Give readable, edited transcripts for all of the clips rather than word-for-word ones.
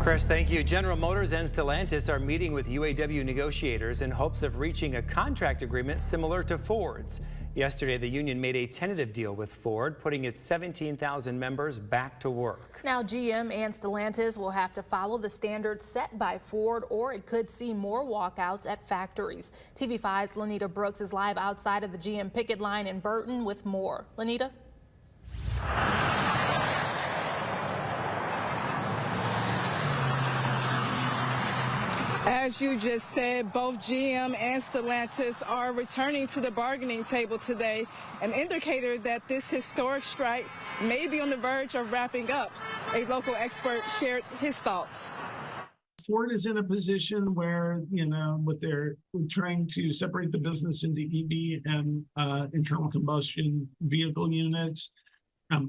Chris, thank you. General Motors and Stellantis are meeting with UAW negotiators in hopes of reaching a contract agreement similar to Ford's. Yesterday, the union made a tentative deal with Ford, putting its 17,000 members back to work. Now, GM and Stellantis will have to follow the standards set by Ford, or it could see more walkouts at factories. TV5's Lanita Brooks is live outside of the GM picket line in Burton with more. Lanita? As you just said, both GM and Stellantis are returning to the bargaining table today, an indicator that this historic strike may be on the verge of wrapping up. A local expert shared his thoughts. Ford is in a position where, with their trying to separate the business into EV and internal combustion vehicle units.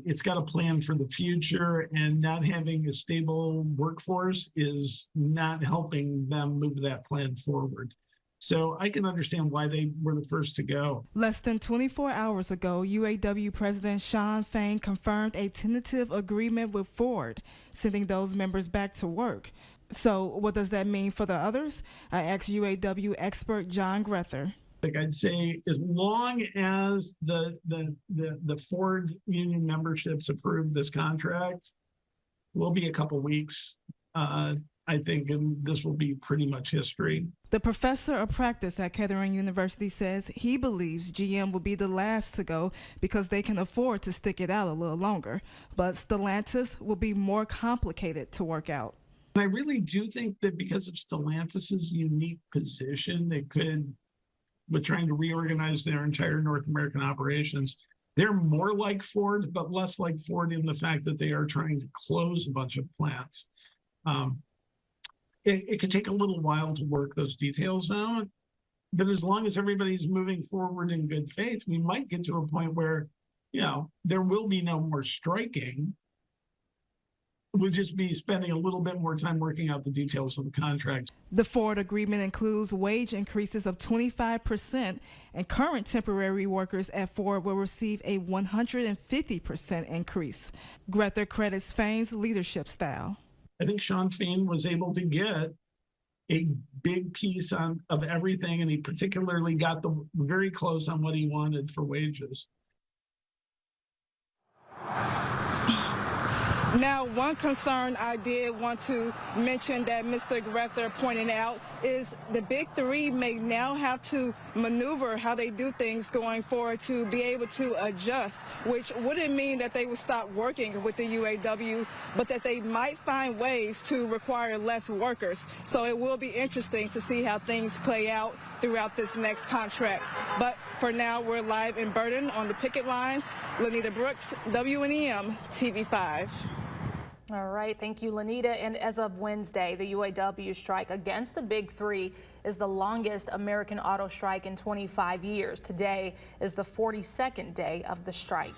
It's got a plan for the future, and not having a stable workforce is not helping them move that plan forward. So I can understand why they were the first to go. Less than 24 hours ago, UAW President Fain confirmed a tentative agreement with Ford, sending those members back to work. So what does that mean for the others? I asked UAW expert John Grether. I'd say as long as the Ford union memberships approve this contract, will be a couple weeks, I think, and this will be pretty much history. The professor of practice at Kettering University says he believes GM will be the last to go because they can afford to stick it out a little longer. But Stellantis will be more complicated to work out. I really do think that because of Stellantis's unique position, they could, with trying to reorganize their entire North American operations, they're more like Ford, but less like Ford in the fact that they are trying to close a bunch of plants. It could take a little while to work those details out, but as long as everybody's moving forward in good faith, we might get to a point where, there will be no more striking. We'll just be spending a little bit more time working out the details of the contract. The Ford agreement includes wage increases of 25%, and current temporary workers at Ford will receive a 150% increase. Grether credits Fain's leadership style. I think Fain was able to get a big piece of everything, and he particularly got very close on what he wanted for wages. Now, one concern I did want to mention that Mr. Grether pointed out is the big three may now have to maneuver how they do things going forward to be able to adjust, which wouldn't mean that they would stop working with the UAW, but that they might find ways to require less workers. So it will be interesting to see how things play out throughout this next contract. But for now, we're live in Burton on the picket lines. Lanita Brooks, WNEM TV5. All right, thank you, Lanita. And as of Wednesday, the UAW strike against the Big Three is the longest American auto strike in 25 years. Today is the 42nd day of the strike.